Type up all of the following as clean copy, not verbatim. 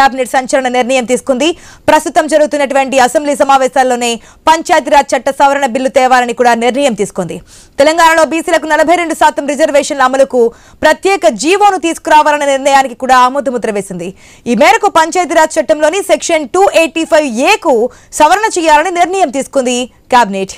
Cabinet సంచలన నిర్ణయం తీసుకుంది. ప్రస్తుతం జరుగుతున్నటువంటి అసెంబ్లీ సమావేశాల్లోనే పంచాయతీరాజ్ చట్ట సవరణ బిల్లు తేవాలని కూడా నిర్ణయం తీసుకుంది. తెలంగాణలో బీసీలకు 42% రిజర్వేషన్ల అమలుకు ప్రత్యేక జీవోను తీసుకురావాలనే నిర్ణయానికి కూడా ఆమోదముద్ర వేసింది. ఈ మేరకు పంచాయతీరాజ్ చట్టంలోని సెక్షన్ 285A కు సవరణ చేయాలని నిర్ణయం తీసుకుంది కేబినెట్.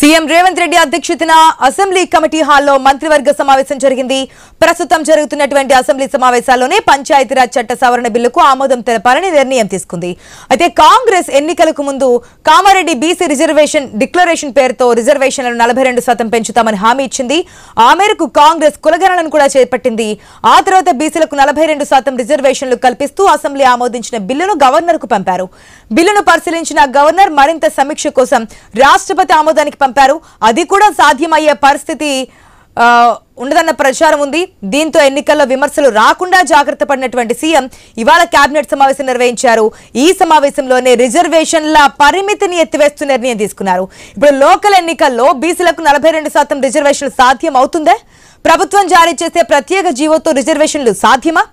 సీఎం రేవంత్ రెడ్డి అధ్యక్షతన అసెంబ్లీ కమిటీ హాల్లో మంత్రివర్గ సమావేశం జరిగింది. ప్రస్తుతం జరుగుతున్నటువంటి అసెంబ్లీ సమావేశాల్లోనే పంచాయతీరాజ్ చట్ట సవరణ బిల్లుకు ఆమోదం తెలపాలని నిర్ణయం తీసుకుంది. అయితే కాంగ్రెస్ ఎన్నికలకు ముందు కామారెడ్డి బీసీ రిజర్వేషన్ డిక్లరేషన్ పేరుతో రిజర్వేషన్లను 42% పెంచుతామని హామీ ఇచ్చింది. ఆ మేరకు కాంగ్రెస్ కులగణనను కూడా చేపట్టింది. ఆ తర్వాత బీసీలకు 42% రిజర్వేషన్లు కల్పిస్తూ అసెంబ్లీ ఆమోదించిన బిల్లును గవర్నర్ కు పంపారు. బిల్లును పరిశీలించిన గవర్నర్ మరింత సమీక్ష కోసం రాష్ట్రపతి ఆమోదానికి పంపారు. అది కూడా సాధ్యమయ్యే పరిస్థితి ఉండదన్న ప్రచారం ఉంది. దీంతో ఎన్నికల్లో విమర్శలు రాకుండా జాగ్రత్త పడినటువంటి సీఎం ఇవాళ కేబినెట్ సమావేశం నిర్వహించారు. ఈ సమావేశంలోనే రిజర్వేషన్ల పరిమితిని ఎత్తివేస్తూ నిర్ణయం తీసుకున్నారు. ఇప్పుడు లోకల్ ఎన్నికల్లో బీసీలకు 42% రిజర్వేషన్లు సాధ్యం అవుతుందే? ప్రభుత్వం జారీ చేసే ప్రత్యేక జీవోతో రిజర్వేషన్లు సాధ్యమా?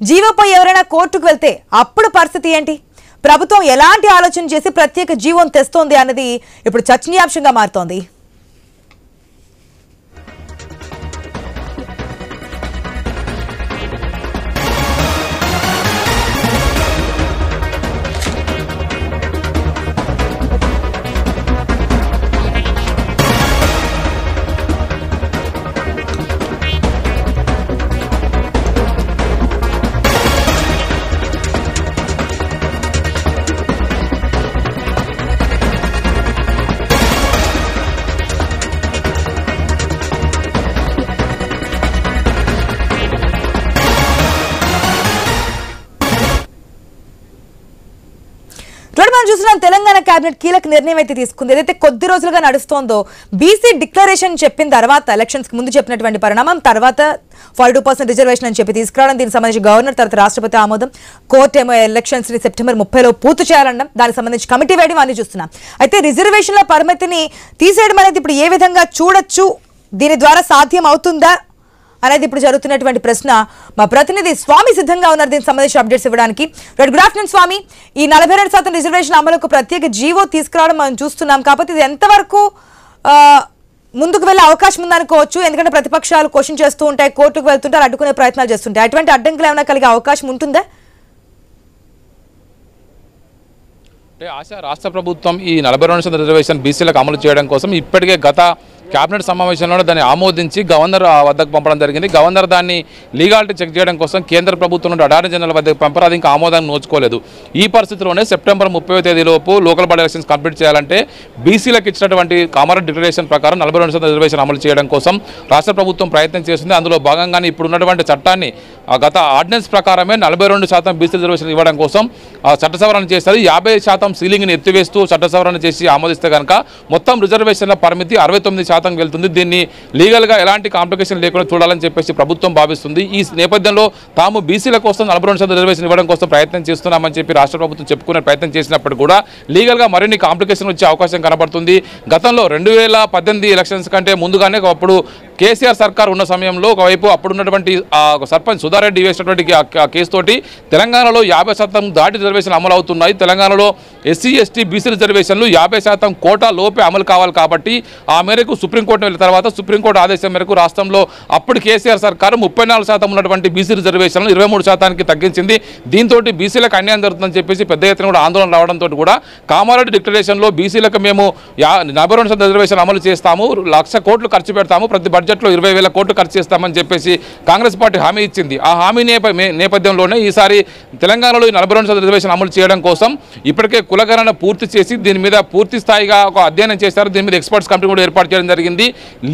జీవోపై ఎవరైనా కోర్టుకు వెళ్తే అప్పుడు పరిస్థితి ఏంటి? ప్రభుత్వం ఎలాంటి ఆలోచన చేసి ప్రత్యేక జీవోను తెస్తోంది అన్నది ఇప్పుడు చర్చనీయాంశంగా మారుతోంది. చూస్తున్నాం తెలంగాణ కేబినెట్ కీలక నిర్ణయం అయితే తీసుకుంది. ఏదైతే కొద్ది రోజులుగా నడుస్తోందో బీసీ డిక్లరేషన్ చెప్పిన తర్వాత ఎలక్షన్స్ ముందు చెప్పినటువంటి పరిణామం, తర్వాత 42% రిజర్వేషన్ అని చెప్పి తీసుకురావడం, దీనికి సంబంధించి గవర్నర్ తర్వాత రాష్ట్రపతి ఆమోదం, కోర్టు ఏమో ఎలక్షన్స్ ని సెప్టెంబర్ 30లో పూర్తి చేయాలనడం, దానికి సంబంధించి కమిటీ వేయడం అన్ని చూస్తున్నాం. అయితే రిజర్వేషన్ల పరిమితిని తీసేయడం అనేది ఇప్పుడు ఏ విధంగా చూడొచ్చు, దీని ద్వారా సాధ్యం అవుతుందా అనేది ఇప్పుడు జరుగుతున్నటువంటి ప్రశ్న. మా ప్రతినిధి స్వామి సిద్ధంగా ఉన్నారు దీనికి సంబంధించి అప్డేట్స్ ఇవ్వడానికి. గుడ్ ఆఫ్టర్నూన్ స్వామి. ఈ 42% రిజర్వేషన్ అమలుకు ప్రత్యేక జీవో తీసుకురావడం మనం చూస్తున్నాం. కాకపోతే ఇది ఎంతవరకు ముందుకు వెళ్ళే అవకాశం ఉందనుకోవచ్చు? ఎందుకంటే ప్రతిపక్షాలు క్వశ్చన్ చేస్తూ ఉంటాయి, కోర్టుకు వెళ్తుంటారు, అడ్డుకునే ప్రయత్నాలు చేస్తుంటాయి. అటువంటి అడ్డంకులు ఏమైనా కలిగే అవకాశం ఉంటుందా? ఆశ రాష్ట్ర ప్రభుత్వం ఈ 42% రిజర్వేషన్ బీసీలకు అమలు చేయడం కోసం ఇప్పటికే గత కేబినెట్ సమావేశంలో దాన్ని ఆమోదించి గవర్నర్ వద్దకు పంపడం జరిగింది. గవర్నర్ దాన్ని లీగాలిటీ చెక్ చేయడం కోసం కేంద్ర ప్రభుత్వం నుండి అటార్నీ జనరల్ వద్దకు పంపారు. అది ఇంకా ఆమోదాన్ని నోచుకోలేదు. ఈ పరిస్థితిలోనే సెప్టెంబర్ 30వ తేదీలోపు లోకల్ బాడీ ఎలక్షన్స్ కంప్లీట్ చేయాలంటే బీసీలకు ఇచ్చినటువంటి కామారెడ్డి డిక్లరేషన్ ప్రకారం 42% రిజర్వేషన్ అమలు చేయడం కోసం రాష్ట్ర ప్రభుత్వం ప్రయత్నం చేస్తుంది. అందులో భాగంగానే ఇప్పుడు ఉన్నటువంటి చట్టాన్ని గత ఆర్డినెన్స్ ప్రకారమే 42% బీసీ రిజర్వేషన్ ఇవ్వడం కోసం చట్ట సవరణ చేస్తుంది. 50% సీలింగ్ని ఎత్తివేస్తూ చట్ట సవరణ చేసి ఆమోదిస్తే కనుక మొత్తం రిజర్వేషన్ల పరిమితి 69% వెళ్తుంది. దీన్ని లీగల్గా ఎలాంటి కాంప్లికేషన్ లేకుండా చూడాలని చెప్పేసి ప్రభుత్వం భావిస్తుంది. ఈ నేపథ్యంలో తాము బీసీల కోసం 42% రిజర్వేషన్ ఇవ్వడం కోసం ప్రయత్నం చేస్తున్నామని చెప్పి రాష్ట్ర ప్రభుత్వం చెప్పుకునే ప్రయత్నం చేసినప్పుడు కూడా లీగల్గా మరిన్ని కాంప్లికేషన్ వచ్చే అవకాశం కనబడుతుంది. గతంలో 2018 ఎలక్షన్స్ కంటే ముందుగానే అప్పుడు కేసీఆర్ సర్కార్ ఉన్న సమయంలో ఒకవైపు అప్పుడున్నటువంటి సర్పంచ్ సుధారెడ్డి వేసినటువంటి కేసు తోటి తెలంగాణలో 50% దాటి రిజర్వేషన్ అమలు అవుతున్నాయి. తెలంగాణలో ఎస్సీ ఎస్టీ బీసీ రిజర్వేషన్లు 50% కోటా లోపే అమలు కావాలి కాబట్టి ఆ మేరకు సుప్రీంకోర్టు వెళ్ళిన తర్వాత సుప్రీంకోర్టు ఆదేశం మేరకు రాష్ట్రంలో అప్పుడు కేసీఆర్ సర్కారు 34% ఉన్నటువంటి బీసీ రిజర్వేషన్లు 23%కి తగ్గించింది. దీంతో బీసీలకు అన్యాయం జరుగుతుందని చెప్పేసి పెద్ద ఎత్తున కూడా ఆందోళన రావడంతో కూడా కామారెడ్డి డిక్లరేషన్లో బీసీలకు మేము 42% రిజర్వేషన్ అమలు చేస్తాము, 1,00,000 కోట్లు ఖర్చు పెడతాము, ప్రతి బడ్జెట్ బడ్జెట్లో 20,000 కోట్లు ఖర్చు చేస్తామని చెప్పేసి కాంగ్రెస్ పార్టీ హామీ ఇచ్చింది. ఆ హామీ నేపథ్యంలోనే ఈసారి తెలంగాణలో ఈ 42% రిజర్వేషన్ అమలు చేయడం కోసం ఇప్పటికే కులగణన పూర్తి చేసి దీని మీద పూర్తి స్థాయిగా ఒక అధ్యయనం చేశారు. దీని మీద ఎక్స్పర్ట్స్ కమిటీ కూడా ఏర్పాటు చేయడం జరిగింది.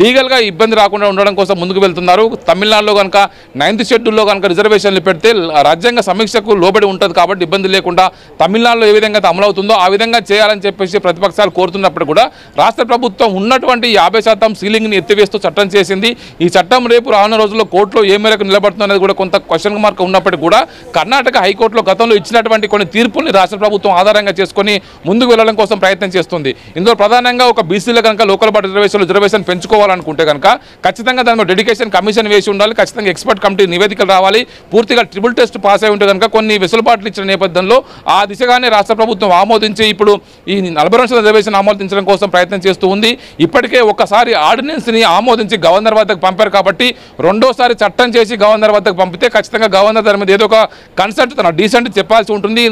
లీగల్గా ఇబ్బంది రాకుండా ఉండడం కోసం ముందుకు వెళ్తున్నారు. తమిళనాడులో కనుక 9th షెడ్యూల్లో కనుక రిజర్వేషన్లు పెడితే రాజ్యాంగ సమీక్షకు లోబడి ఉంటుంది కాబట్టి ఇబ్బంది లేకుండా తమిళనాడులో ఏ విధంగా అమలు అవుతుందో ఆ విధంగా చేయాలని చెప్పేసి ప్రతిపక్షాలు కోరుతున్నప్పుడు కూడా రాష్ట్ర ప్రభుత్వం ఉన్నటువంటి 50% సీలింగ్ని ఎత్తివేస్తూ చట్టం చేసింది. ఈ చట్టం రేపు రానున్న రోజుల్లో కోర్టులో ఏ మేరకు నిలబడుతుందనేది కూడా కొంత క్వశ్చన్ మార్క్ ఉన్నప్పటికీ కూడా కర్ణాటక హైకోర్టులో గతంలో ఇచ్చినటువంటి కొన్ని తీర్పుల్ని రాష్ట్ర ప్రభుత్వం ఆధారంగా చేసుకొని ముందుకు వెళ్ళడం కోసం ప్రయత్నం చేస్తుంది. ఇందులో ప్రధానంగా ఒక బీసీలో కనుక లోకల్ బాడీ రిజర్వేషన్ పెంచుకోవాలనుకుంటే కనుక ఖచ్చితంగా దాని డెడికేషన్ కమిషన్ వేసి ఉండాలి. ఖచ్చితంగా ఎక్స్పర్ట్ కమిటీ నివేదికలు రావాలి. పూర్తిగా ట్రిపుల్ టెస్ట్ పాస్ అయి ఉంటే కనుక కొన్ని వెసులుబాట్లు ఇచ్చిన నేపథ్యంలో ఆ దిశగానే రాష్ట్ర ప్రభుత్వం ఆమోదించి ఇప్పుడు ఈ 42% రిజర్వేషన్ ఆమోదించడం కోసం ప్రయత్నం చేస్తూ ఉంది. ఇప్పటికే ఒకసారి ఆర్డినెన్స్ని ఆమోదించి గవర్నర్ వద్దకు పంపారు కాబట్టి రెండోసారి చట్టం చేసి గవర్నర్ వద్దకు పంపితే ఖచ్చితంగా గవర్నర్ దాని మీద ఏదో ఒక కన్సల్ట్ తన డీసెంట్ చెప్పాల్సి ఉంటుంది.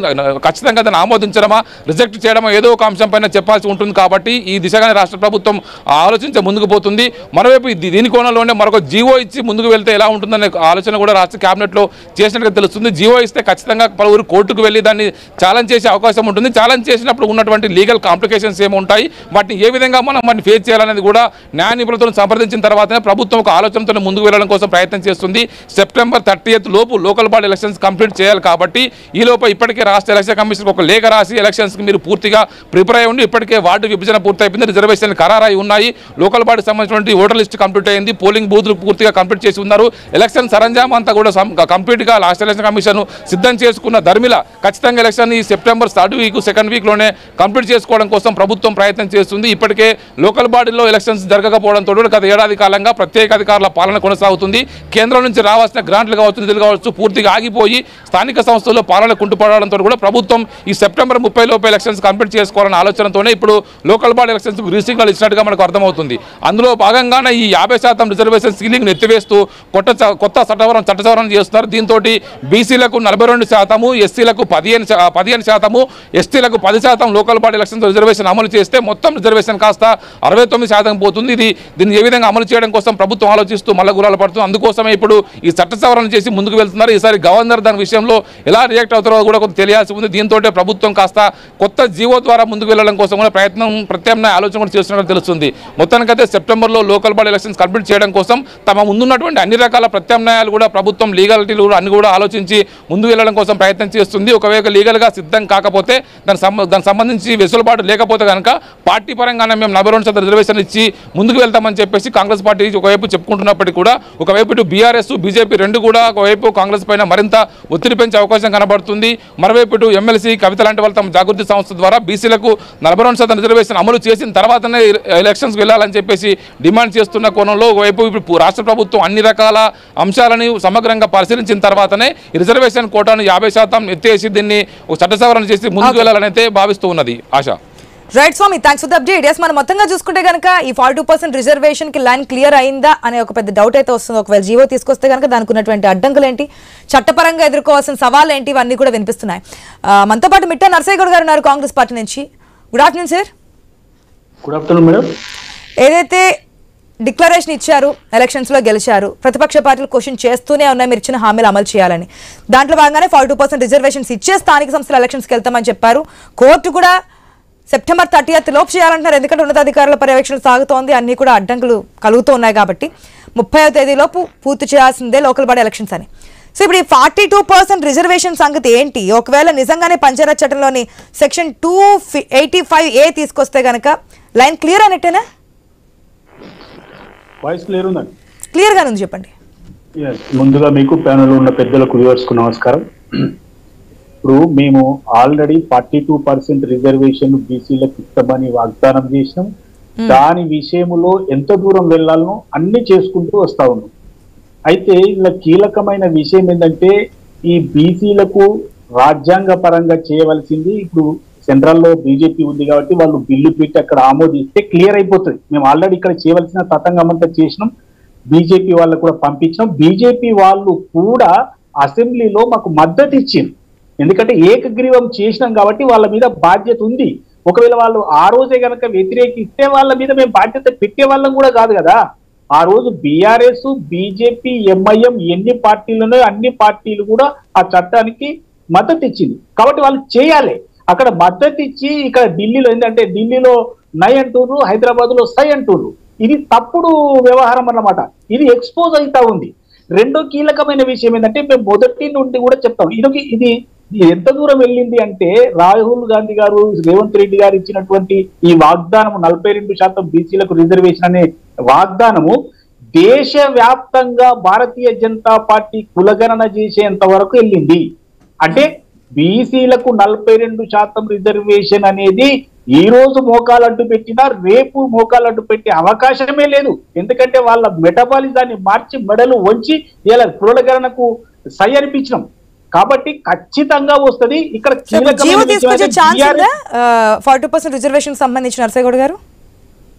ఖచ్చితంగా దాన్ని ఆమోదించడమా రిజెక్ట్ చేయడమా ఏదో ఒక అంశం పైన చెప్పాల్సి ఉంటుంది. కాబట్టి ఈ దిశగానే రాష్ట్ర ప్రభుత్వం ఆలోచించి ముందుకు పోతుంది. మరోవైపు దీని కోణంలోనే మరొక జీవో ఇచ్చి ముందుకు వెళ్తే ఎలా ఉంటుందనే ఆలోచన కూడా రాష్ట్ర క్యాబినెట్లో చేసినట్టుగా తెలుస్తుంది. జీవో ఇస్తే ఖచ్చితంగా పలువురు కోర్టుకు వెళ్ళి దాన్ని ఛాలెంజ్ చేసే అవకాశం ఉంటుంది. ఛాలెంజ్ చేసినప్పుడు ఉన్నటువంటి లీగల్ కాంప్లికేషన్స్ ఏముంటాయి, వాటిని ఏ విధంగా మనం ఫేస్ చేయాలనేది కూడా న్యాయ నిపుణులతో సంప్రదించిన తర్వాతనే ప్రభుత్వం ఒక ఆలోచనతో ముందుకు వెళ్ళడం కోసం ప్రయత్నం చేస్తుంది. September 30th లోపు లోకల్ బాడీ ఎలక్షన్స్ కంప్లీట్ చేయాలి కాబట్టి ఈ లోపు ఇప్పటికే రాష్ట్ర ఎలక్షన్ కమిషన్ ఒక లేఖ రాసి ఎలక్షన్స్కి మీరు పూర్తిగా ప్రిపేర్ అయి ఉండి ఇప్పటికే వార్డు విభజన పూర్తయిపోయింది. రిజర్వేషన్లు ఖరారై ఉన్నాయి. లోకల్ బాడీ సంబంధించినటువంటి ఓటర్ లిస్ట్ కంప్లీట్ అయింది. పోలింగ్ బూత్లు పూర్తిగా కంప్లీట్ చేసి ఉన్నారు. ఎలక్షన్ సరంజామా అంతా కూడా కంప్లీట్గా రాష్ట్ర ఎలక్షన్ కమిషన్ సిద్ధం చేసుకున్న ధర్మిల ఖచ్చితంగా ఎలక్షన్ ఈ September 3rd week 2nd వీక్లోనే complete చేసుకోవడం కోసం ప్రభుత్వం ప్రయత్నం చేస్తుంది. ఇప్పటికే లోకల్ బాడీలో ఎలక్షన్స్ జరగకపోవడంతో గత ఏడాది కాలంగా ప్రత్యేక అధికారుల పాలన కొనసాగుతుంది. కేంద్రం నుంచి రావాల్సిన గ్రాంట్లు కావచ్చు, నిధులు కావచ్చు పూర్తిగా ఆగిపోయి స్థానిక సంస్థల్లో పాలన కుంటుపడడంతో కూడా ప్రభుత్వం ఈ September 30 లోపు ఎలక్షన్స్ కంప్లీట్ చేసుకోవాలన్న ఆలోచనతోనే ఇప్పుడు local body elections green signal ఇచ్చినట్టుగా మనకు అర్థమవుతుంది. అందులో భాగంగానే ఈ 50% రిజర్వేషన్ సీలింగ్ ఎత్తివేస్తూ కొత్త చట్టసవరణ చేస్తున్నారు. దీంతో బీసీలకు 42%, ఎస్సీలకు 15%, ఎస్టీలకు 10% లోకల్ బాడీ ఎలక్షన్స్ రిజర్వేషన్ అమలు చేస్తే మొత్తం రిజర్వేషన్ కాస్త 69% పోతుంది. దీన్ని ఏ విధంగా అమలు చేయడం కోసం ప్రభుత్వం ఆలోచిస్తూ మల్లగురాలు పడుతుంది. అందుకోసమే ఇప్పుడు ఈ చట్ట సవరణ చేసి ముందుకు వెళ్తున్నారు. ఈసారి గవర్నర్ దాని విషయంలో ఎలా రియాక్ట్ అవుతారో కూడా కొంత తెలియాల్సి ఉంది. దీంతో ప్రభుత్వం కాస్త కొత్త జీవో ద్వారా ముందుకు వెళ్ళడం కోసం కూడా ప్రత్యామ్నాయ ఆలోచన కూడా చేస్తున్నట్టు తెలుస్తుంది. మొత్తానికైతే సెప్టెంబర్లో లోకల్ బాడీ ఎలక్షన్స్ కంప్లీట్ చేయడం కోసం తమ ముందున్నటువంటి అన్ని రకాల ప్రత్యామ్నాయాలు కూడా ప్రభుత్వం లీగాలిటీలు కూడా అన్ని కూడా ఆలోచించి ముందుకు వెళ్ళడం కోసం ప్రయత్నం చేస్తుంది. ఒకవేళ లీగల్గా సిద్ధం కాకపోతే దానికి సంబంధించి వెసులుబాటు లేకపోతే కనుక పార్టీ పరంగానే మేము 42% రిజర్వేషన్ ఇచ్చి ముందుకు వెళ్తామని చెప్పేసి కాంగ్రెస్ పార్టీ ఒకవైపు చెప్పుకుంటున్నప్పటికీ కూడా ఒకవైపు ఇటు బీఆర్ఎస్ బీజేపీ రెండు కూడా ఒకవైపు కాంగ్రెస్ పైన మరింత ఒత్తిడి పెంచే అవకాశం కనబడుతుంది. మరోవైపు ఇటు ఎమ్మెల్సీ కవిత లాంటి వాళ్ళు తమ జాగృతి సంస్థ ద్వారా బీసీలకు 42% రిజర్వేషన్ అమలు చేసిన తర్వాతనే ఎలక్షన్స్కి వెళ్ళాలని చెప్పేసి డిమాండ్ చేస్తున్న కోణంలో ఒకవైపు ఇప్పుడు రాష్ట్ర ప్రభుత్వం అన్ని రకాల అంశాలను సమగ్రంగా పరిశీలించిన తర్వాతనే ఈ రిజర్వేషన్ కోటాను 50% ఎత్తేసి దీన్ని చట్ట సవరణ చేసి ముందుకు వెళ్ళాలని అయితే భావిస్తూ ఉన్నది ఆశ. Right Swami, thanks for the update. Yes, మనం మొత్తంగా చూసుకుంటే కనుక ఈ 42% రిజర్వేషన్ కి లైన్ క్లియర్ అయిందా అనే ఒక పెద్ద డౌట్ అయితే వస్తుంది. ఒకవేళ జీవో తీసుకొస్తే కనుక దానికి ఉన్నటువంటి అడ్డంకులు ఏంటి, చట్టపరంగా ఎదుర్కోవాల్సిన సవాళ్ళు ఏంటి, ఇవన్నీ కూడా వినిపిస్తున్నాయి. మనతో పాటు మిట్టా నరసయ్య గౌడ్ గారు ఉన్నారు కాంగ్రెస్ పార్టీ నుంచి. Good afternoon sir. Good afternoon madam. ఏదైతే డిక్లరేషన్ ఇచ్చారు, ఎలక్షన్స్లో గెలిచారు, ప్రతిపక్ష పార్టీలు క్వశ్చన్ చేస్తూనే ఉన్నాయి మీరు ఇచ్చిన హామీలు అమలు చేయాలని. దాంట్లో భాగంగానే 42% రిజర్వేషన్స్ ఇచ్చే స్థానిక సంస్థల ఎలక్షన్స్కి వెళ్తామని చెప్పారు. కోర్టు కూడా September 30th లోపు చేయాలంటున్నారు. ఎందుకంటే ఉన్నతాధికారుల పర్యవేక్షణ సాగుతోంది, అన్ని కూడా అడ్డంకులు కలుగుతూ ఉన్నాయి కాబట్టి 30వ తేదీలోపు పూర్తి చేయాల్సిందే లోకల్ బాడీ ఎలక్షన్స్ అని. సో ఇప్పుడు ఈ 42% రిజర్వేషన్ సంగతి ఏంటి? ఒకవేళ నిజంగానే పంచాయత్ చట్టంలోని సెక్షన్ 285A తీసుకొస్తే కనుక లైన్ క్లియర్ అయినట్టేనా? వాయిస్ క్లియర్ ఉందండి? క్లియర్ గానే ఉంది, చెప్పండి. ముందుగా మీకు ప్యానెల్ ఉన్న పెద్దలకు వ్యూవర్స్కు నమస్కారం. ఇప్పుడు మేము ఆల్రెడీ 42% రిజర్వేషన్ బీసీలకు ఇస్తామని వాగ్దానం చేసినాం. దాని విషయంలో ఎంత దూరం వెళ్లాలనో అన్ని చేసుకుంటూ వస్తా ఉన్నాం. అయితే ఇలా కీలకమైన విషయం ఏంటంటే ఈ బీసీలకు రాజ్యాంగ పరంగా చేయవలసింది ఇప్పుడు సెంట్రల్లో బీజేపీ ఉంది కాబట్టి వాళ్ళు బిల్లు పెట్టి అక్కడ ఆమోదిస్తే క్లియర్ అయిపోతుంది. మేము ఆల్రెడీ ఇక్కడ చేయవలసిన తతంగం అంతా చేసినాం, బీజేపీ వాళ్ళకు కూడా పంపించినాం. బీజేపీ వాళ్ళు కూడా అసెంబ్లీలో మాకు మద్దతు ఇచ్చింది. ఎందుకంటే ఏకగ్రీవం చేసినాం కాబట్టి వాళ్ళ మీద బాధ్యత ఉంది. ఒకవేళ వాళ్ళు ఆ రోజే కనుక వ్యతిరేకిస్తే వాళ్ళ మీద మేము బాధ్యత పెట్టే వాళ్ళం కూడా కాదు కదా. ఆ రోజు బీఆర్ఎస్, బీజేపీ, ఎంఐఎం ఎన్ని పార్టీలు అన్ని పార్టీలు కూడా ఆ చట్టానికి మద్దతు ఇచ్చింది. కాబట్టి వాళ్ళు చేయాలి. అక్కడ మద్దతు ఇచ్చి ఇక్కడ ఢిల్లీలో ఏంటంటే ఢిల్లీలో నై అంటూరు, హైదరాబాద్ లో సై అంటూరు. ఇది తప్పుడు వ్యవహారం అన్నమాట. ఇది ఎక్స్పోజ్ అవుతా ఉంది. రెండో కీలకమైన విషయం ఏంటంటే మేము మొదటి నుండి కూడా చెప్తాం, ఇది ఎంత దూరం వెళ్ళింది అంటే రాహుల్ గాంధీ గారు, రేవంత్ రెడ్డి గారు ఇచ్చినటువంటి ఈ వాగ్దానం 42% బీసీలకు రిజర్వేషన్ అనే వాగ్దానము దేశవ్యాప్తంగా భారతీయ జనతా పార్టీ కులగణన చేసేంత వరకు వెళ్ళింది. అంటే బీసీలకు 42% రిజర్వేషన్ అనేది ఈ రోజు మోకాలు అడ్డు పెట్టినా రేపు మోకాలు అడ్డు పెట్టే అవకాశమే లేదు. ఎందుకంటే వాళ్ళ మెటబాలిజాన్ని మార్చి మెడలు వంచి ఇలా కులగణనకు సై అనిపించినాం. కాబట్టి ఖచ్చితంగా వస్తుంది. ఇక్కడ 40% రిజర్వేషన్ సంబంధించి నర్సగౌడ్ గారు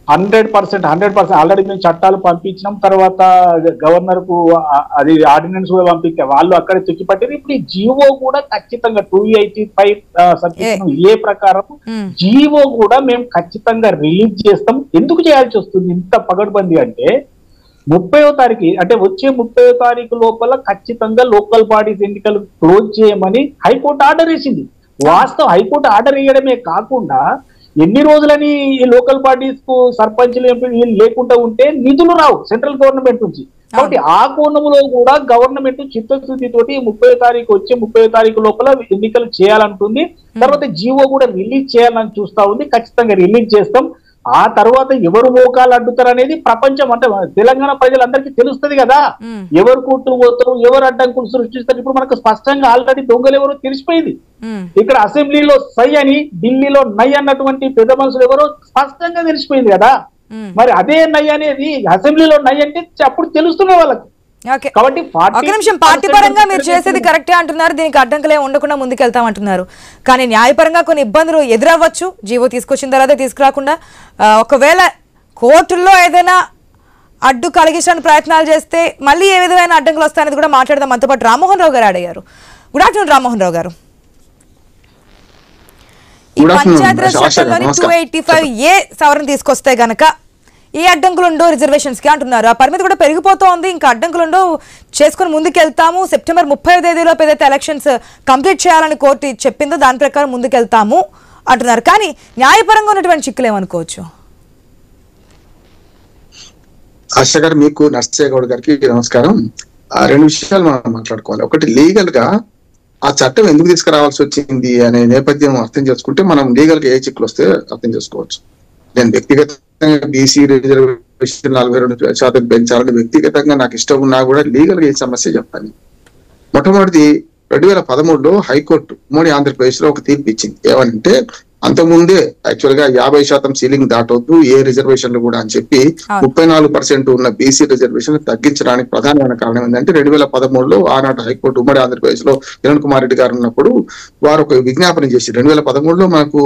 100% ఆల్రెడీ మేము చట్టాలు పంపించినాం. తర్వాత గవర్నర్ కు అది ఆర్డినెన్స్ కూడా పంపిస్తే వాళ్ళు అక్కడే తుక్కిపట్టారు. ఇప్పుడు ఈ జీవో కూడా ఖచ్చితంగా 285 సబ్జెక్ట్ ఏ ప్రకారం జీవో కూడా మేము ఖచ్చితంగా రిలీజ్ చేస్తాం. ఎందుకు చేయాల్సి వస్తుంది ఇంత పగడ్బందీ అంటే 30వ తారీఖు అంటే వచ్చే 30వ తారీఖు లోపల ఖచ్చితంగా లోకల్ బాడీస్ ఎన్నికలు క్లోజ్ చేయమని హైకోర్టు ఆర్డర్ వేసింది. వాస్తవం హైకోర్టు ఆర్డర్ వేయడమే కాకుండా ఎన్ని రోజులని ఈ లోకల్ పార్టీస్ కు సర్పంచ్లు ఎంపీలు లేకుండా ఉంటే నిధులు రావు సెంట్రల్ గవర్నమెంట్ నుంచి. కాబట్టి ఆ కోణంలో కూడా గవర్నమెంట్ చిత్తశుద్ధితోటి 30వ తారీఖు వచ్చే 30వ తారీఖు లోపల ఎన్నికలు చేయాలంటుంది. తర్వాత జీవో కూడా రిలీజ్ చేయాలని చూస్తా ఉంది. ఖచ్చితంగా రిలీజ్ చేస్తాం. ఆ తర్వాత ఎవరు మోకాలు అడ్డుతారు అనేది ప్రపంచం అంటే తెలంగాణ ప్రజలందరికీ తెలుస్తుంది కదా. ఎవరు కోర్టులు పోతారు, ఎవరు అడ్డంకులు సృష్టిస్తారు. ఇప్పుడు మనకు స్పష్టంగా ఆల్రెడీ దొంగలు ఎవరో తెలిసిపోయింది. ఇక్కడ అసెంబ్లీలో సై అని, ఢిల్లీలో నై అన్నటువంటి పెద్ద మనుషులు ఎవరో స్పష్టంగా తెలిసిపోయింది కదా. మరి అదే నై అనేది అసెంబ్లీలో నై అంటే అప్పుడు తెలుస్తున్నాయి వాళ్ళకి. కాబట్టి ఒక నిమిషం, పార్టీ పరంగా మీరు చేసేది కరెక్టే అంటున్నారు, దీనికి అడ్డంకులే ఉండకుండా ముందుకెళ్తామంటున్నారు. కానీ న్యాయపరంగా కొన్ని ఇబ్బందులు ఎదురవ్వచ్చు జీవో తీసుకొచ్చిన తర్వాత తీసుకురాకుండా. ఒకవేళ కోర్టుల్లో ఏదైనా అడ్డు కలిగించడానికి ప్రయత్నాలు చేస్తే మళ్ళీ ఏ విధమైన అడ్డంకులు వస్తాయనేది కూడా మాట్లాడదాం. మనతో పాటు రామ్మోహన్ రావు గారు అడిగారు. గుడ్ ఆఫ్టర్నూన్ రామ్మోహన్ రావు గారు. ఈ పంచాయతీరాజ్ చట్టంలోని 285A సవరణ తీసుకొస్తే గనక ఏ అడ్డంకులు ఉండవు రిజర్వేషన్స్ కి అంటున్నారు. ఆ పరిమితి కూడా పెరిగిపోతోంది. ఇంకా అడ్డంకులు ఉండవు, చేసుకుని ముందుకెళ్తాము. సెప్టెంబర్ 30వ తేదీలోపు ఏదైతే ఎలక్షన్స్ కంప్లీట్ చేయాలని కోర్టు చెప్పిందో దాని ప్రకారం ముందుకెళ్తాము అంటున్నారు. కానీ న్యాయపరంగా ఉన్నటువంటి చిక్కులు ఏమనుకోవచ్చు? ఆశ గారు, మీకు నర్సయ్య గౌడ్ గారికి నమస్కారం. రెండు విషయాలు మనం మాట్లాడుకోవాలి. ఒకటి, లీగల్ గా ఆ చట్టం ఎందుకు తీసుకురావాల్సి వచ్చింది అనే నేపథ్యం అర్థం చేసుకుంటే మనం లీగల్ గా ఏ చిక్కులు వస్తే అర్థం చేసుకోవచ్చు. నేను వ్యక్తిగతంగా బీసీ రిజర్వేషన్ 42% పెంచాలని వ్యక్తిగతంగా నాకు ఇష్టం ఉన్నా కూడా లీగల్ గా ఏ సమస్య చెప్తాను. మొట్టమొదటిది 2013లో హైకోర్టు ఉమ్మడి ఆంధ్రప్రదేశ్ లో ఒక తీర్పు ఇచ్చింది. ఏమనంటే అంతకుముందే యాక్చువల్ గా 50% సీలింగ్ దాటవద్దు ఏ రిజర్వేషన్లు కూడా అని చెప్పి 34% ఉన్న బీసీ రిజర్వేషన్ తగ్గించడానికి ప్రధానమైన కారణం ఏంటంటే 2013లో ఆనాటి హైకోర్టు ఉమ్మడి ఆంధ్రప్రదేశ్ లో కిరణ్ కుమార్ రెడ్డి గారు ఉన్నప్పుడు వారు ఒక విజ్ఞాపన చేసి 2013లో మనకు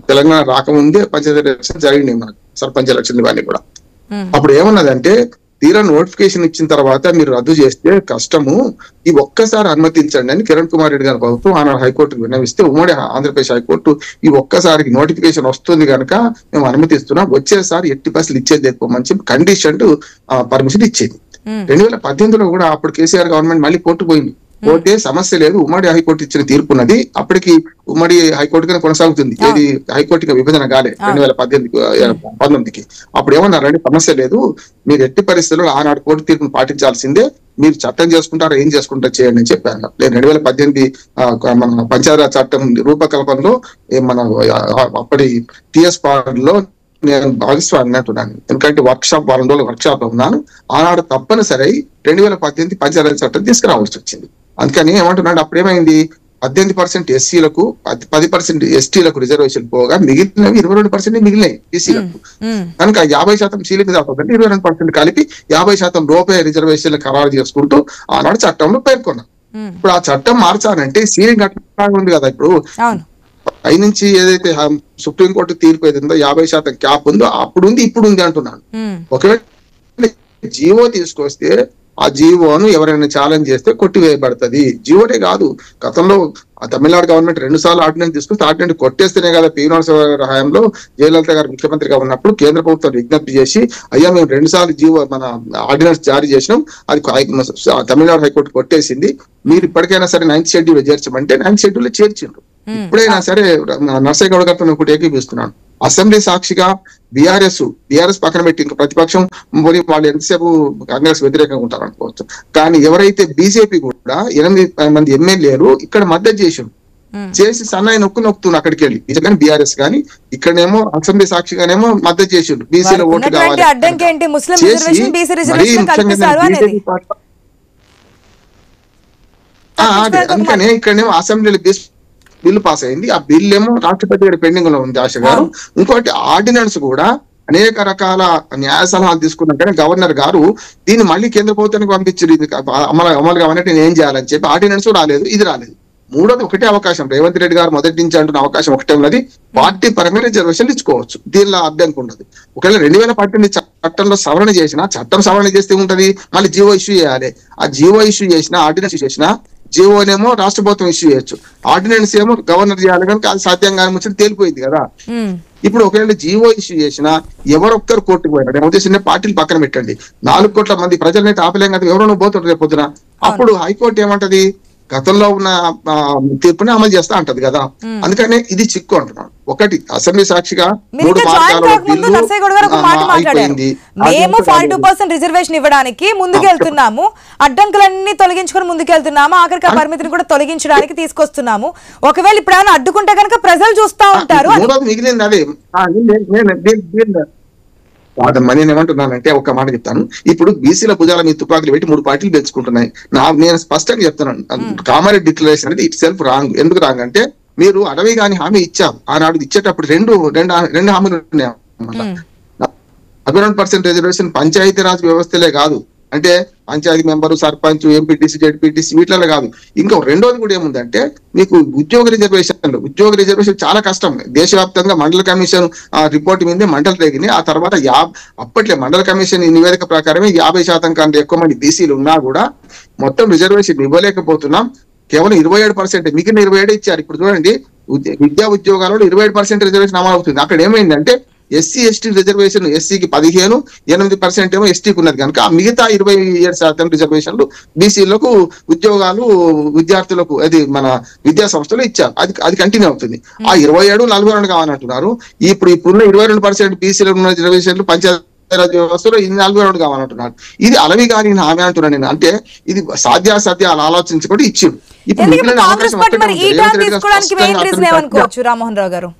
తెలంగాణ రాకముందే పంచాయతీ ఎలక్షన్ జరిగినాయి, మనకు సర్పంచ్ ఎలక్షన్ ఇవన్నీ కూడా. అప్పుడు ఏమన్నదంటే తీరా నోటిఫికేషన్ ఇచ్చిన తర్వాత మీరు రద్దు చేస్తే కష్టము, ఈ ఒక్కసారి అనుమతించండి అని కిరణ్ కుమార్ రెడ్డి గారి ప్రభుత్వం ఆనాడు హైకోర్టుకు విన్నవిస్తే ఉమ్మడి ఆంధ్రప్రదేశ్ హైకోర్టు ఈ ఒక్కసారికి నోటిఫికేషన్ వస్తుంది కనుక మేము అనుమతిస్తున్నాం, వచ్చేసారి 80% ఇచ్చేది ఎక్కువ మంచి కండిషన్ పర్మిషన్ ఇచ్చేది. 2018లో కూడా అప్పుడు కేసీఆర్ గవర్నమెంట్ మళ్ళీ కోర్టు పోయింది. పోతే సమస్య లేదు, ఉమ్మడి హైకోర్టు ఇచ్చిన తీర్పు ఉన్నది, అప్పటికి ఉమ్మడి హైకోర్టుగా కొనసాగుతుంది. ఏది హైకోర్టుగా విభజన కాలే 2019కి. అప్పుడు ఏమన్నారంటే సమస్య లేదు, మీరు ఎట్టి పరిస్థితుల్లో ఆనాడు కోర్టు తీర్పును పాటించాల్సిందే, మీరు చట్టం చేసుకుంటారో ఏం చేసుకుంటారో చేయండి అని చెప్పాను. నేను 2018 మన పంచాయతీరాజ్ చట్టం రూపకల్పనలో మన అప్పటి టిఎస్ పార్టీలో నేను భాగస్వామి అంటున్నాను. ఎందుకంటే వర్క్షాప్ 4 రోజులు వర్క్షాప్ లో ఉన్నాను. ఆనాడు తప్పనిసరి 2018 పంచాయతీరాజ్ చట్టం తీసుకురావాల్సి వచ్చింది. అందుకని ఏమంటున్నాడు, అప్పుడు ఏమైంది 18% ఎస్సీలకు 10% ఎస్టీలకు రిజర్వేషన్ పోగా మిగిలినవి 22% మిగిలినాయి బీసీలకు. కనుక 50% సీలింగ్ దాటంటే 22% కలిపి 50% లోపే రిజర్వేషన్లు ఖరారు చేసుకుంటూ ఆనాడు చట్టంలో పేర్కొన్నాం. ఇప్పుడు ఆ చట్టం మార్చాలంటే సీలింగ్ అట్లా ఉంది కదా. ఇప్పుడు పైనుంచి ఏదైతే సుప్రీంకోర్టు తీర్పు ఏదైందో 50% క్యాప్ ఉందో అప్పుడు ఉంది ఇప్పుడు ఉంది అంటున్నాను. ఒకవేళ జీవో తీసుకొస్తే ఆ జీవోను ఎవరైనా ఛాలెంజ్ చేస్తే కొట్టివేయబడుతుంది. జీవోనే కాదు, గతంలో తమిళనాడు గవర్నమెంట్ 2 సార్లు ఆర్డినెన్స్ తీసుకుని ఆర్డినెన్స్ కొట్టేస్తేనే కదా పీవీనరసింహ హయాంలో జయలలిత గారు ముఖ్యమంత్రిగా ఉన్నప్పుడు కేంద్ర ప్రభుత్వం విజ్ఞప్తి చేసి అయ్యా మేము 2 సార్లు జీవో మన ఆర్డినెన్స్ జారీ చేసినాం, అది తమిళనాడు హైకోర్టు కొట్టేసింది, మీరు ఇప్పటికైనా సరే 9th షెడ్యూల్ చేర్చమంటే 9th షెడ్యూల్ చేర్చిండ్రు. ఇప్పుడైనా సరే నర్సయ్య గౌడ్ గారితో ఒకటి ఏకీపిస్తున్నాను, అసెంబ్లీ సాక్షిగా బీఆర్ఎస్ పక్కన పెట్టి ఇంకా ప్రతిపక్షం వాళ్ళు ఎంతసేపు కాంగ్రెస్ వ్యతిరేకంగా ఉంటారు అనుకోవచ్చు, కానీ ఎవరైతే బీజేపీ కూడా 8 మంది ఎమ్మెల్యేలు ఇక్కడ మద్దతు చేసి సన్నాయి నొక్కుతున్నారు అక్కడికి వెళ్ళి, కానీ బీఆర్ఎస్ కానీ ఇక్కడనేమో అసెంబ్లీ సాక్షిగానేమో మద్దతు చేసిండ్రు బీసీల ఓట్లు కావాలి. అందుకనే ఇక్కడనేమో అసెంబ్లీలో బిల్లు పాస్ అయింది, ఆ బిల్ ఏమో రాష్ట్రపతి గారి పెండింగ్ లో ఉంది ఆశ గారు. ఇంకోటి ఆర్డినెన్స్ కూడా అనేక రకాల న్యాయ సలహాలు తీసుకున్నాం, కానీ గవర్నర్ గారు దీన్ని మళ్ళీ కేంద్ర ప్రభుత్వానికి పంపించారు, ఇది అమలు కావాలంటే నేను ఏం చేయాలని చెప్పి ఆర్డినెన్స్ రాలేదు, ఇది రాలేదు. మూడోది ఒకటే అవకాశం, రేవంత్ రెడ్డి గారు మొదటి నుంచి అంటున్న అవకాశం ఒకటే ఉన్నది, పార్టీ పరంగా రిజర్వేషన్లు ఇచ్చుకోవచ్చు, దీనిలో అభ్యంతరం ఉండదు. ఒకవేళ 2018 చట్టంలో సవరణ చేసినా, చట్టం సవరణ చేస్తే ఉంటది మళ్ళీ జీవో ఇష్యూ చేయాలి, ఆ జీవో ఇష్యూ చేసినా ఆర్డినెన్స్ చేసినా జీవోనేమో రాష్ట్ర ప్రభుత్వం ఇష్యూ చేయొచ్చు, ఆర్డినెన్స్ ఏమో గవర్నర్ చేయాలి, కనుక అది సాధ్యం కాని ముచ్చట తేలిపోయింది కదా. ఇప్పుడు ఒకవేళ జీవో ఇష్యూ చేసినా ఎవరొక్కరు కోర్టుకు పోయినారు, నేను ఉద్దేశించిన పార్టీలు పక్కన పెట్టండి, 4 కోట్ల మంది ప్రజలనైతే ఆపలేం కదా, ఎవరైనా పోతుంటారు రేపు పొద్దున. అప్పుడు హైకోర్టు ఏమంటది, గతంలో ఉన్న తీర్పుని అమలు చేస్తా అంటది కదా, అందుకనే ఇది చిక్కు అంటున్నాను. ఒకటి అసెంబ్లీ సాక్షిగా 3 మేము 42% రిజర్వేషన్ ఇవ్వడానికి ముందుకెళ్తున్నాము, అడ్డంకులన్నీ తొలగించుకొని ముందుకెళ్తున్నాము, ఆఖరికి ఆ పరిమితిని కూడా తొలగించడానికి తీసుకొస్తున్నాము. ఒకవేళ ఇప్పుడు ఏమైనా అడ్డుకుంటే కనుక ప్రజలు చూస్తా ఉంటారు. మిగిలింది అదే కాదమ్మా, నేను ఏమంటున్నానంటే ఒక మాట చెప్తాను. ఇప్పుడు బీసీల భుజాల మీద తుపాకులు పెట్టి 3 పార్టీలు పెంచుకుంటున్నాయి. నేను స్పష్టంగా చెప్తున్నాను, కామారెడ్డి డిక్లరేషన్ అనేది ఇట్ సెల్ఫ్ రాంగ్. ఎందుకు రాంగ్ అంటే మీరు అడవి కానీ హామీ ఇచ్చారు, ఆనాడు ఇచ్చేటప్పుడు రెండు హామీలు ఉన్నాయి. 41% రిజర్వేషన్ పంచాయతీరాజ్ వ్యవస్థలే కాదు, అంటే panchayati member, sarpanch, MPTC, ZPTC వీటిలో కాదు. ఇంకో రెండోది కూడా ఏముందంటే మీకు ఉద్యోగ రిజర్వేషన్ చాలా కష్టం. దేశవ్యాప్తంగా మండల కమిషన్ రిపోర్ట్ మీదే మంటలు రేగినాయి. ఆ తర్వాత అప్పట్లో మండల కమిషన్ నివేదిక ప్రకారమే 50% కంటే ఎక్కువ మంది బీసీలు ఉన్నా కూడా మొత్తం రిజర్వేషన్ ఇవ్వలేకపోతున్నాం. కేవలం 27%, మిగిలిన 27 ఇచ్చారు. ఇప్పుడు చూడండి, విద్యా ఉద్యోగాలలో 27% రిజర్వేషన్ అమలు అవుతుంది. అక్కడ ఏమైందంటే ఎస్సీ ఎస్టీ రిజర్వేషన్ ఎస్సీకి 15, 8% ఏమో ఎస్టీకి ఉన్నది కనుక ఆ మిగతా 27% రిజర్వేషన్లు బీసీలకు ఉద్యోగాలు విద్యార్థులకు అది మన విద్యా సంస్థలు ఇచ్చారు. అది కంటిన్యూ అవుతుంది. ఆ 27, 42 కావాలంటున్నారు. ఇప్పుడున్న 22% బీసీలకు ఉన్న రిజర్వేషన్లు పంచాయతీరాజ్ వ్యవస్థలో 42 కావాలంటున్నారు. ఇది అలవి కానీ హామీ అంటున్నాను నేను. అంటే ఇది సాధ్యాసాధ్యాలు ఆలోచించుకుంటే ఇచ్చిండు. ఇప్పుడు రామ్మోహన్ రావు గారు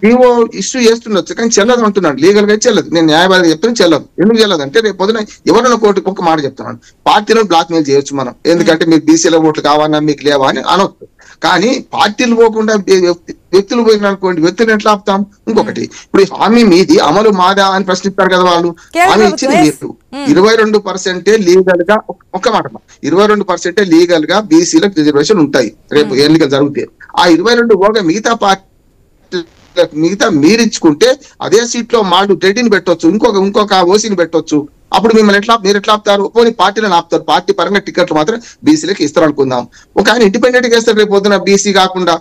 జీవో ఇష్యూ చేస్తుండొచ్చు, కానీ చెల్లదు అంటున్నాడు. లీగల్ గా చెల్లదు. నేను న్యాయవాది చెప్తాను చెల్లదు. ఎందుకు చెల్లదు అంటే రేపు పొద్దున ఎవరైనా కోర్టుకు ఒక మాట చెప్తున్నాను, పార్టీలను బ్లాక్ మెయిల్ చేయొచ్చు మనం, ఎందుకంటే మీకు బీసీల ఓట్లు కావాలా మీకు లేవా అని అనొచ్చు. కానీ పార్టీలు పోకుండా వ్యక్తులు పోయిన అనుకోండి, వ్యక్తులు ఎట్లా ఆపుతాం? ఇంకొకటి, ఇప్పుడు హామీ మీది అమలు మాదా అని ప్రశ్నిస్తారు కదా వాళ్ళు. హామీ ఇచ్చింది మీరు 22% లీగల్ గా, ఒక్క మాట 22% లీగల్ గా బీసీలకు రిజర్వేషన్ ఉంటాయి రేపు ఎన్నికలు జరిగితే. ఆ 22 పోగా మిగతా మీరు ఇచ్చుకుంటే అదే సీట్ లో మాడు రెడ్డిని పెట్టొచ్చు, ఇంకొక ఓసీని పెట్టొచ్చు. అప్పుడు మిమ్మల్ని మీరు ఎట్లా ఆపుతారు? పోనీ పార్టీలను ఆపుతారు. పార్టీ పరంగా టికెట్లు మాత్రం బీసీలకు ఇస్తారు అనుకుందాం. ఒక ఆయన ఇండిపెండెంట్ గా ఇస్తారు రేపు పొద్దున బీసీ కాకుండా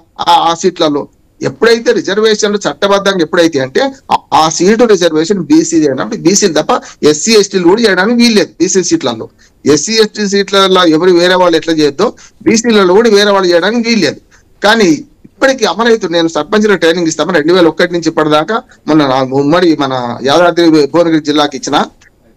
ఆ సీట్లలో. ఎప్పుడైతే రిజర్వేషన్లు చట్టబద్ధంగా ఎప్పుడైతే అంటే ఆ సీటు రిజర్వేషన్ బీసీ అయినప్పుడు బీసీలు తప్ప ఎస్సీ ఎస్టీలు కూడా చేయడానికి వీల్లేదు. బీసీ సీట్లలో ఎస్సీ ఎస్టీ సీట్లలో ఎవరు వేరే వాళ్ళు ఎట్లా చేయొద్దో బీసీలలో కూడా వేరే వాళ్ళు చేయడానికి వీల్లేదు. కానీ ఇప్పటికీ అమలవుతుంది. నేను సర్పంచ్లో ట్రైనింగ్ ఇస్తామని 2001 నుంచి ఇప్పటిదాకా మన ఉమ్మడి మన యాదాద్రి భువనగిరి జిల్లాకి ఇచ్చిన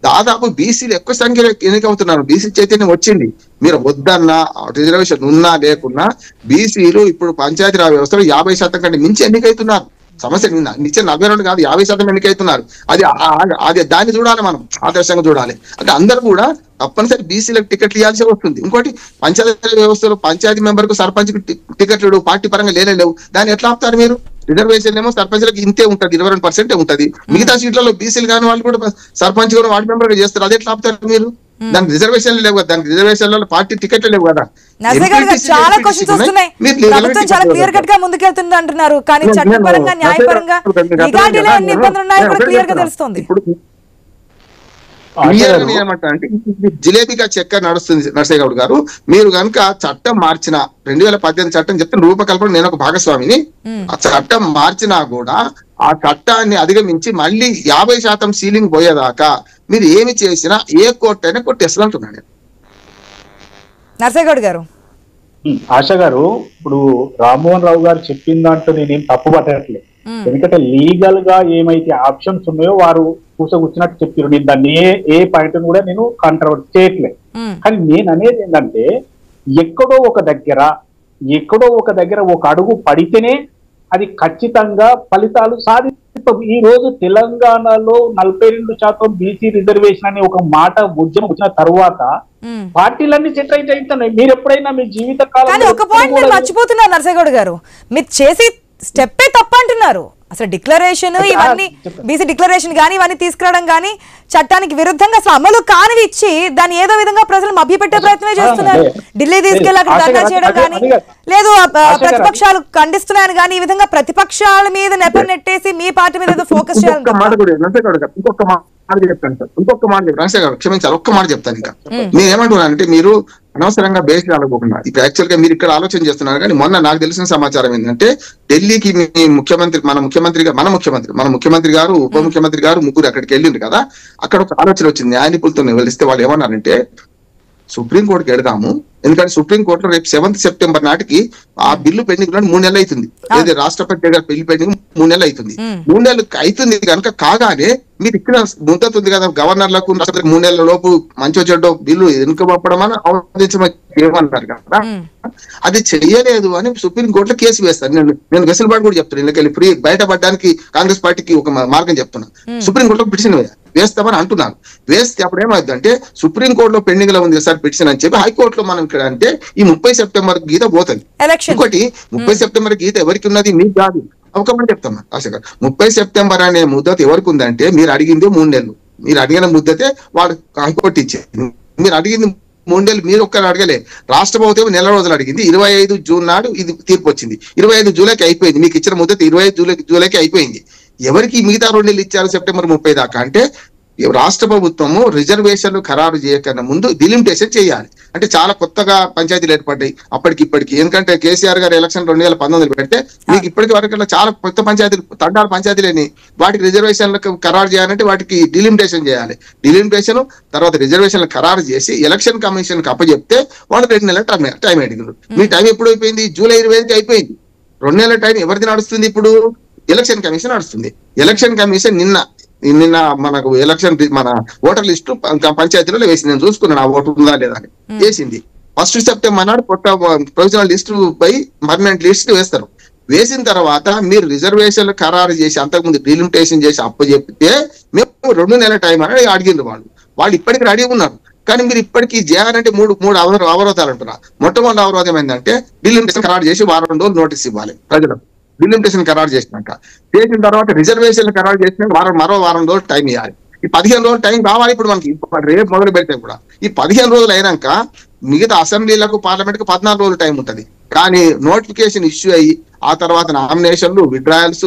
దాదాపు బీసీలు ఎక్కువ సంఖ్యలో ఎన్నికవుతున్నారు. బీసీ చైతన్యం వచ్చింది. మీరు వద్దన్నా రిజర్వేషన్ ఉన్నా లేకున్నా బీసీలు ఇప్పుడు పంచాయతీరాజ్ వ్యవస్థలో 50% కంటే మించి ఎన్నికవుతున్నారు. సమస్య నిత్యం 42 కాదు 50% ఎన్నికవుతున్నారు. అది దాన్ని చూడాలి, మనం ఆదర్శంగా చూడాలి. అంటే అందరూ కూడా తప్పనిసరి బీసీలకు టికెట్లు ఇవ్వాల్సి వస్తుంది. ఇంకోటి, పంచాయతీ వ్యవస్థలో పంచాయతీ మెంబర్ కు సర్పంచ్ టికెట్లు పార్టీ పరంగా లేవు. దాన్ని ఎట్లా ఆపుతారు మీరు? రిజర్వేషన్ ఏమో సర్పంచ్లకు ఇంతే ఉంటది, 22% ఉంటది. మిగతా సీట్లలో బీసీలు కానీ వాళ్ళు కూడా సర్పంచ్ కూడా వార్డు మెంబర్ గా చేస్తారు. అది ఎట్లా ఆపుతారు మీరు? దానికి రిజర్వేషన్లు లేవు కదా, దానికి రిజర్వేషన్లలో పార్టీ టికెట్లు లేవు కదా. చాలా క్వశ్చన్స్ వస్తున్నాయి. ప్రభుత్వం చాలా క్లియర్ కట్ గా ముందుకెళ్తుంది అంటున్నారు, కానీ చట్టపరంగా న్యాయపరంగా ఇలాంటి ఇబ్బందులు ఉన్నాయో కూడా క్లియర్ గా తెలుస్తుంది. క్లియర్ గా ఏమంటా అంటే జిలేబీగా చక్కెర నడుస్తుంది నరసయ్య గౌడ్ గారు. మీరు కనుక చట్టం మార్చిన 2018 చట్టం చెప్తే రూపకల్పన నేను ఒక భాగస్వామిని, ఆ చట్టం మార్చినా కూడా ఆ చట్టాన్ని అధిగమించి మళ్ళీ 50% సీలింగ్ పోయేదాకా మీరు ఏమి చేసినా ఏ కోర్టు అయినా కొట్టేస్తుంది అంటున్నాను. నరసయ్య గౌడ్ గారు, ఆశ గారు, ఇప్పుడు రామ్మోహన్ రావు గారు చెప్పిన దాంట్లో నేనేం తప్పు పట్టట్లేదు. ఎందుకంటే లీగల్ గా ఏమైతే ఆప్షన్స్ ఉన్నాయో వారు కూర్చొచ్చినట్టు చెప్పారు. నేను దాన్ని ఏ పాయింట్ కూడా నేను కాంట్రవర్ట్ చేయట్లేదు. కానీ నేను అనేది ఏంటంటే ఎక్కడో ఒక దగ్గర ఒక అడుగు పడితేనే అది ఖచ్చితంగా ఫలితాలు సాధిస్తాం. ఈ రోజు తెలంగాణలో 42% బీసీ రిజర్వేషన్ అనే ఒక మాట ఉద్యమం వచ్చిన తర్వాత పార్టీలన్నీ సెటరైట్ అవుతున్నాయి. మీరు ఎప్పుడైనా మీ జీవిత కాలం ఒక పాయింట్ మీరు మర్చిపోతున్నారు నరసయ్య గౌడ్ గారు, మీరు చేసి స్టెప్పే తప్ప అంటున్నారు. అసలు డిక్లరేషన్ ఇవన్నీ బీసీ డిక్లరేషన్ కానీ ఇవన్నీ తీసుకురావడం కానీ చట్టానికి విరుద్ధంగా అసలు అమలు కానివి ఇచ్చి దాన్ని ఏదో విధంగా ప్రజలు మభ్యపెట్టే ప్రయత్నమే చేస్తున్నారు. ఢిల్లీ తీసుకెళ్ళి అక్కడ ధర్నా చేయడం కానీ లేదు ప్రతిపక్షాలు ఖండిస్తున్నాయని కానీ ఈ విధంగా ప్రతిపక్షాల మీద నెట్టేసి మీ పార్టీ మీద ఏదో ఫోకస్ చేయాలి. ఇంకొక మాట రాజశేఖర్ గారు క్షమించాలి, ఒక్క మాట చెప్తాను. ఇంకా నేను ఏమంటున్నానంటే మీరు అనవసరంగా బేస్ ఆడుకోకుండా ఇప్పుడు యాక్చువల్ గా మీరు ఇక్కడ ఆలోచన చేస్తున్నారు. కానీ మొన్న నాకు తెలిసిన సమాచారం ఏంటంటే ఢిల్లీకి మీ మన ముఖ్యమంత్రి గారు ఉప ముఖ్యమంత్రి గారు ముగ్గురు అక్కడికి వెళ్ళిండ్రు కదా. అక్కడ ఒక ఆలోచన వచ్చింది. న్యాయ నిపుణులతో వెలిస్తే వాళ్ళు ఏమన్నారంటే సుప్రీంకోర్టుకి వెళదాము, ఎందుకంటే సుప్రీంకోర్టులో రేపు 7th సెప్టెంబర్ నాటికి ఆ బిల్లు పెండింగ్ 3 నెలలు అవుతుంది. ఏది రాష్ట్రపతి గారి బిల్లు పెండింగ్ 3 నెలలు అవుతుంది. 3 నెలలు అవుతుంది కనుక కాగానే మీరు ఇక్కడ ముద్దత్ ఉంది కదా గవర్నర్లకు 3 నెలల లోపు మంచి చెడ్డో బిల్లు ఎన్నిక పంపడం అని ఆలోచించమని ఏమన్నారు కదా. అది చెయ్యలేదు అని సుప్రీంకోర్టులో కేసు వేస్తాను. నేను వెసులుబాటు కూడా చెప్తున్నాను. ఇళ్ళకెళ్ళి ఫ్రీ బయటపడడానికి కాంగ్రెస్ పార్టీకి ఒక మార్గం చెప్తున్నాను. సుప్రీంకోర్టులో పిటిషన్ వేస్తామని అంటున్నాను. వేస్తే అప్పుడు ఏమైందంటే సుప్రీంకోర్టులో పెండింగ్ లో ఉంది సార్ పిటిషన్ అని చెప్పి హైకోర్టులో మనం ఇక్కడ అంటే ఈ 30 సెప్టెంబర్ గీత పోతుంది. ఇంకోటి 30 సెప్టెంబర్ గీత ఎవరికి ఉన్నది? మీకు కాదు. ఒక మాట చెప్తామా ఆశగా, 30 సెప్టెంబర్ అనే ముద్దత ఎవరికి ఉందంటే మీరు అడిగింది 3 నెలలు. మీరు అడిగిన ముద్దతే వాడు హైకోర్టు ఇచ్చేది. మీరు అడిగింది 3 నెలలు, మీరు ఒక్కరు అడగలే. రాష్ట్ర ప్రభుత్వం నెల రోజులు అడిగింది. 25 జూన్ నాడు ఇది తీర్పు వచ్చింది. 25 జూలైకి అయిపోయింది. మీకు ఇచ్చిన ముద్దత 25 జూలైకి అయిపోయింది. ఎవరికి మిగతా 2 నెలలు ఇచ్చారు సెప్టెంబర్ 30 దాకా అంటే రాష్ట్ర ప్రభుత్వము రిజర్వేషన్లు ఖరారు చేయకన్నా ముందు డిలిమిటేషన్ చేయాలి. అంటే చాలా కొత్తగా పంచాయతీలు ఏర్పడ్డాయి అప్పటికి ఇప్పటికి. ఎందుకంటే కేసీఆర్ గారు ఎలక్షన్ 2019 పెడితే మీకు ఇప్పటికి వరకు చాలా కొత్త పంచాయతీలు తండాల పంచాయతీలని వాటికి రిజర్వేషన్లకు ఖరారు చేయాలంటే వాటికి డిలిమిటేషన్ చేయాలి. డిలిమిటేషన్ తర్వాత రిజర్వేషన్లు ఖరారు చేసి ఎలక్షన్ కమిషన్ కి అప్పచెప్తే వాళ్ళు 2 నెలల టైం అడిగారు. మీ టైం ఎప్పుడు అయిపోయింది? జూలై 25కి అయిపోయింది. 2 నెలల టైం ఎవరిది నడుస్తుంది? ఇప్పుడు ఎలక్షన్ కమిషన్ నడుస్తుంది. ఎలక్షన్ కమిషన్ నిన్న మనకు ఎలక్షన్ మన ఓటర్ లిస్టు పంచాయతీలో వేసింది. నేను చూసుకున్నాను ఆ ఓటు ఉందా లేదా అని. వేసింది 1 సెప్టెంబర్ నాడు కొత్త ప్రొవిజనల్ లిస్టు పై పర్మనెంట్ లిస్ట్ వేస్తారు. వేసిన తర్వాత మీరు రిజర్వేషన్లు ఖరారు చేసి అంతకుముందు డిలిమిటేషన్ చేసి అప్పచెప్తే మేము 2 నెలల టైం అని అడిగిండ్రు. వాళ్ళు ఇప్పటికి రెడీ ఉన్నారు. కానీ మీరు ఇప్పటికీ చేయాలంటే మూడు అవరోధాలు అంటున్నారు. మొట్టమొదటి అవరోధం ఏంటంటే డిలిమిటేషన్ ఖరారు చేసి 1 2 రోజులు నోటీస్ ఇవ్వాలి ప్రజలకు. డిలిమిటేషన్ ఖరారు చేసిన తర్వాత రిజర్వేషన్లు ఖరారు చేసిన మరో 1 వారం రోజులు టైం ఇవ్వాలి. ఈ 15 రోజులు టైం కావాలి. ఇప్పుడు మనకి రేపు మొదలు పెడితే కూడా ఈ 15 రోజులు అయినాక మిగతా అసెంబ్లీలకు పార్లమెంట్ కు 14 రోజులు టైం ఉంటుంది. కానీ నోటిఫికేషన్ ఇష్యూ అయ్యి ఆ తర్వాత నామినేషన్లు విత్డ్రాయల్స్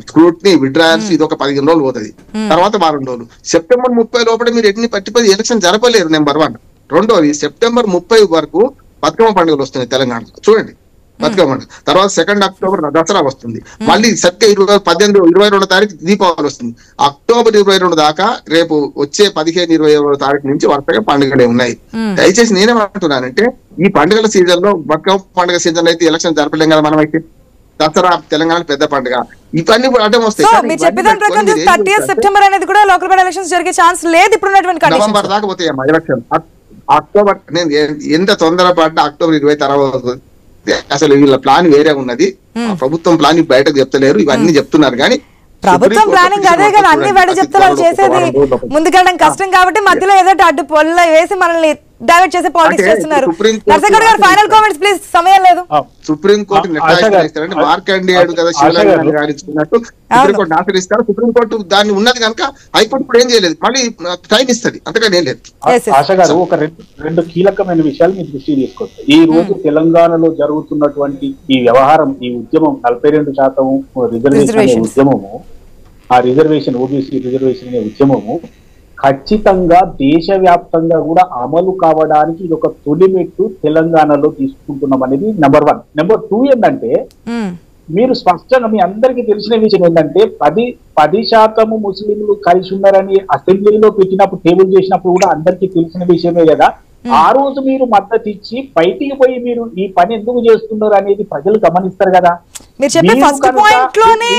స్క్రూటినీ విత్డ్రాయల్స్ ఇది ఒక 15 రోజులు పోతుంది. తర్వాత 1 వారం రోజులు. సెప్టెంబర్ 30 లోపల మీరు ఎన్ని పట్టిపోయి ఎలక్షన్ జరపలేరు. నెంబర్ 1. రెండోది సెప్టెంబర్ 30 వరకు బతుకమ్మ పండుగలు వస్తున్నాయి తెలంగాణలో. చూడండి బతుకమ్మ పండుగ తర్వాత 2 అక్టోబర్ దసరా వస్తుంది. మళ్ళీ సత్య 22 తారీఖు దీపావళి వస్తుంది. అక్టోబర్ 22 దాకా రేపు వచ్చే 15 21 తారీఖు నుంచి వరుసగా పండుగలే ఉన్నాయి. దయచేసి నేనేమంటున్నానంటే ఈ పండుగల సీజన్ లో బతుకమ్మ పండుగ సీజన్ అయితే ఎలక్షన్ జరపలేం కదా మనం. అయితే దసరా తెలంగాణ పెద్ద పండుగ ఇవన్నీ కూడా అడ్డం వస్తాయి. నవంబర్ దాకా పోతాయి ఎలక్షన్. అక్టోబర్ నేను ఎంత తొందరపడ్డా అక్టోబర్ 20 తర్వాత అసలు వీళ్ళ ప్లాన్ వేరే ఉన్నది. ప్రభుత్వం ప్లాన్ బయటకు చెప్తలేరు. ఇవన్నీ చెప్తున్నారు కానీ ప్రభుత్వం ప్లానింగ్ అదే కదా. అన్ని బయట చెప్తున్నారు. చేసేది ముందుకెళ్ళడం కష్టం కాబట్టి మధ్యలో ఏదో అడ్డు పొల్ల వేసి మనల్ని డైవర్ట్ చేసే పాలిటిక్స్ చేస్తున్నారు. నరసింహగౌడ్ గారు ఫైనల్ కామెంట్స్ ప్లీజ్, సమయం లేదు. సుప్రీంకోర్టు మార్కండేయుడు కదా శివలింగాన్ని గారించుకున్నట్టు సుప్రీంకోర్టు ఆశ్రయిస్తారు. సుప్రీంకోర్టు దాన్ని ఉన్నది కనుక హైకోర్టు ఇప్పుడు ఏం చేయలేదు, మళ్ళీ టైం ఇస్తుంది, అంతకని ఏం లేదు. ఆశ గారు ఒక 2 కీలకమైన విషయాలు మీరు దృష్టి తీసుకొస్తారు. ఈ రోజు తెలంగాణలో జరుగుతున్నటువంటి ఈ వ్యవహారం, ఈ ఉద్యమం 42% రిజర్వేషన్ అనే ఉద్యమము, ఆ రిజర్వేషన్ ఓబీసీ రిజర్వేషన్ అనే ఉద్యమము ఖచ్చితంగా దేశవ్యాప్తంగా కూడా అమలు కావడానికి ఇది ఒక తొలిమెట్టు తెలంగాణలో తీసుకుంటున్నాం అనేది నెంబర్ 1. నెంబర్ 2 ఏంటంటే మీరు స్పష్టంగా మీ అందరికీ తెలిసిన విషయం ఏంటంటే 10% ముస్లింలు కలిసి ఉన్నారని అసెంబ్లీలో పెట్టినప్పుడు టేబుల్ చేసినప్పుడు కూడా అందరికీ తెలిసిన విషయమే కదా. ఆ రోజు మీరు మద్దతు ఇచ్చి బయటికి పోయి మీరు ఈ పని ఎందుకు చేస్తున్నారు అనేది ప్రజలు గమనిస్తారు కదా. మీరు చెప్పే ఫస్ట్ పాయింట్ లోనే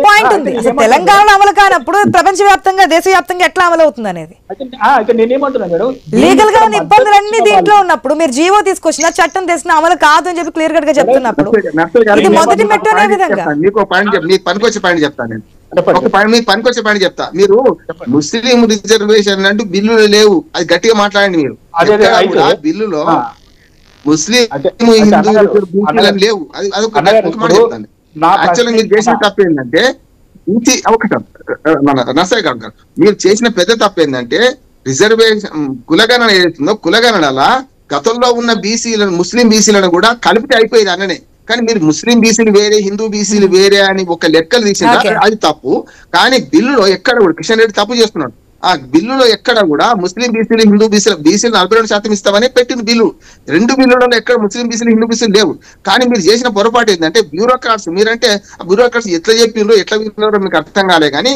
పాయింట్ ఉంది. తెలంగాణలో అమలు కానప్పుడు ప్రపంచవ్యాప్తంగా దేశవ్యాప్తంగా ఎట్లా అమలు అవుతుంది అనేది. అయితే నేనేమంటున్నాను మేడం, లీగల్ గా ఇబ్బందులన్నీ దీంట్లో ఉన్నప్పుడు మీరు జీవో తీసుకొచ్చిన చట్టం తెచ్చిన అమలు కాదు అని చెప్పి క్లియర్ కట్ గా చెప్తున్నప్పుడు ఇది మొదటి మెట్టు అనే విధంగా మీకు పనికొచ్చే పాయింట్ చెప్తాను నేను. మీకు పనికొచ్చే పాయింట్ చెప్తా. మీరు ముస్లిం రిజర్వేషన్ అంటూ బిల్లులు లేవు, అది గట్టిగా మాట్లాడండి. మీరు బిల్లులో ముస్లిం హిందూ లేవు, అదొక మాట చెప్తాను. యాక్చువల్గా మీరు చేసిన తప్పు ఏంటంటే మన నర్సయ్య గారు మీరు చేసిన పెద్ద తప్పు ఏంటంటే రిజర్వేషన్ కులగణన ఏదైతుందో కులగణనలా గతంలో ఉన్న బీసీలను ముస్లిం బీసీలను కూడా కలిపితే అయిపోయేది అన్ననే. కానీ మీరు ముస్లిం బీసీలు వేరే హిందూ బీసీలు వేరే అని ఒక లెక్కలు తీసిన అది తప్పు. కానీ బిల్లులో ఎక్కడ కూడా కిషన్ రెడ్డి తప్పు చేస్తున్నాడు. ఆ బిల్లులో ఎక్కడ కూడా ముస్లిం బీసీలు హిందూ బీసీలు 42% ఇస్తామని పెట్టిన బిల్లు. 2 బిల్లులలో ఎక్కడ ముస్లిం బీసీలు హిందూ బీసీలు లేవు. కానీ మీరు చేసిన పొరపాటు ఏంటంటే బ్యూరోక్రాట్స్, మీరంటే ఆ బ్యూరోక్రాట్స్ ఎట్లా చెప్పినో ఎట్లా విన్నారో మీకు అర్థం కాలే. కానీ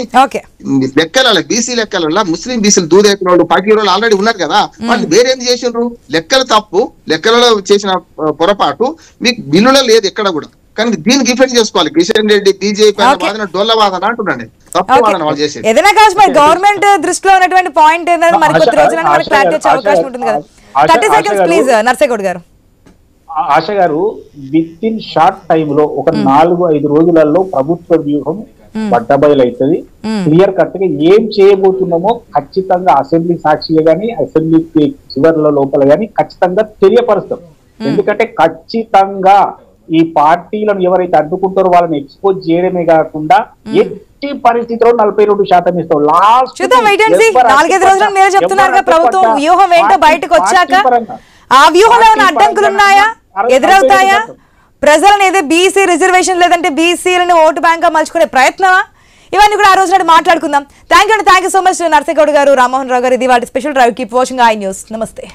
లెక్కల బీసీ లెక్కలలో ముస్లిం బీసీలు దూదైన వాళ్ళు 10 రోజులు ఆల్రెడీ ఉన్నారు కదా, వాళ్ళు వేరేం చేసిండ్రు. లెక్కలు తప్పు, లెక్కలలో చేసిన పొరపాటు మీకు బిల్లులో లేదు ఎక్కడ కూడా. కానీ దీనికి డిఫెండ్ చేసుకోవాలి. కిషన్ రెడ్డి బీజేపీ డొల్ల వాదన అంటున్నాను. ఏదైనా కావచ్చు మరి గవర్నమెంట్ దృష్టిలో ఉన్నటువంటి పాయింట్ ఏంటంటే మరి కొద్ది రోజులను మనకి క్లారిటీ వచ్చే అవకాశం ఉంటుంది కదా. 30 seconds ప్లీజ్ నర్సయ్య గారు. ఆశ గారు విత్ ఇన్ షార్ట్ టైమ్ లో ఒక 4-5 రోజులలో ప్రభుత్వ వ్యూహం బట్టబయలు అవుతుంది. క్లియర్ కట్ గా ఏం చేయబోతున్నామో ఖచ్చితంగా అసెంబ్లీ సాక్షిగా గానీ అసెంబ్లీ చివర్ల లోపల గానీ ఖచ్చితంగా తెలియపరుస్తాం. ఎందుకంటే ఖచ్చితంగా ఈ పార్టీలను ఎవరైతే అడ్డుకుంటారో వాళ్ళని ఎక్స్పోజ్ చేయడమే కాకుండా ఎట్టి పరిస్థితిలో 42% ఇస్తాం. లాస్ట్ 4-5 రోజులు మీరు చెప్తున్నారు ప్రభుత్వం వ్యూహం ఏంటో బయటకు వచ్చాక ఆ వ్యూహంలో ఏమైనా అడ్డంకులు ఉన్నాయా, ఎదురవుతాయా? ప్రజలను ఏదో బీసీ రిజర్వేషన్ లేదంటే బీసీలను ఓటు బ్యాంక్ గా మలుచుకునే ప్రయత్నమా? ఇవన్నీ కూడా ఆ రోజు నాడు మాట్లాడుకుందాం. Thank you so much Narsaiah Goud garu, Rammohan Rao garu. ఇది వాటి special drive. Keep watching I News. నమస్తే.